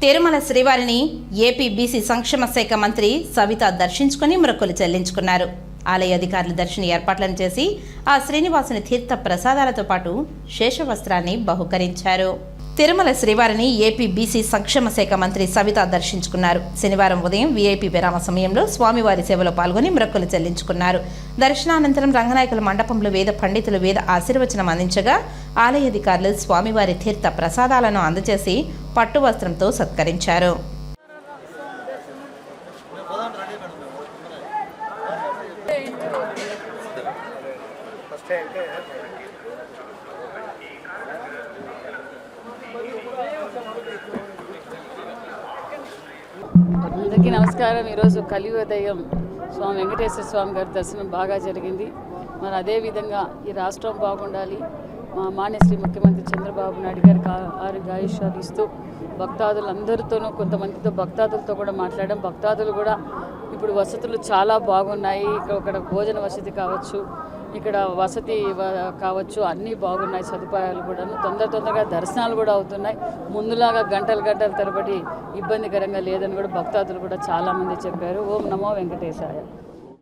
తిరుమల శ్రీవారిని AP BC సంక్షేమ శాఖ మంత్రి సవిత దర్శించుకుని మొక్కులు చెల్లించుకున్నారు. ఆలయ అధికారులు దర్శన ఏర్పాట్లను చేసి ఆ శ్రీనివాసుని తీర్థ ప్రసాదాలతో పాటు శేషవస్త్రాన్ని బహుకరించారు. తిరుమల శ్రీవారిని ఏపీ బీసీ సంక్షేమ శాఖ మంత్రి సవిత దర్శించుకున్నారు. శనివారం ఉదయం వీఐపీ విరామ సమయంలో స్వామివారి సేవలో పాల్గొని మొక్కులు చెల్లించుకున్నారు. దర్శనానంతరం రంగనాయకుల మండపంలో వేద పండితులు వేద ఆశీర్వచనం అందించగా ఆలయ అధికారులు స్వామివారి తీర్థ ప్రసాదాలను అందజేసి పట్టు వస్త్రంతో సత్కరించారు. అందరికీ నమస్కారం. ఈరోజు కలియుగదైవం స్వామి వెంకటేశ్వర స్వామి గారి దర్శనం బాగా జరిగింది. మరి అదేవిధంగా ఈ రాష్ట్రం బాగుండాలి, మా మాన్యశ్రీ ముఖ్యమంత్రి చంద్రబాబు నాయుడు గారికి ఆయుష్యాలు ఇస్తూ భక్తాదులందరితోనూ కొంతమందితో భక్తాదులతో కూడా మాట్లాడడం. భక్తాదులు కూడా ఇప్పుడు వసతులు చాలా బాగున్నాయి. ఇక్కడ భోజన వసతి కావచ్చు, ఇక్కడ వసతి కావచ్చు, అన్నీ బాగున్నాయి. సదుపాయాలు కూడా తొందరగా దర్శనాలు కూడా అవుతున్నాయి. ముందులాగా గంటలు తరబడి ఇబ్బందికరంగా లేదని కూడా భక్తాదులు కూడా చాలామంది చెప్పారు. ఓం నమో వెంకటేశాయ.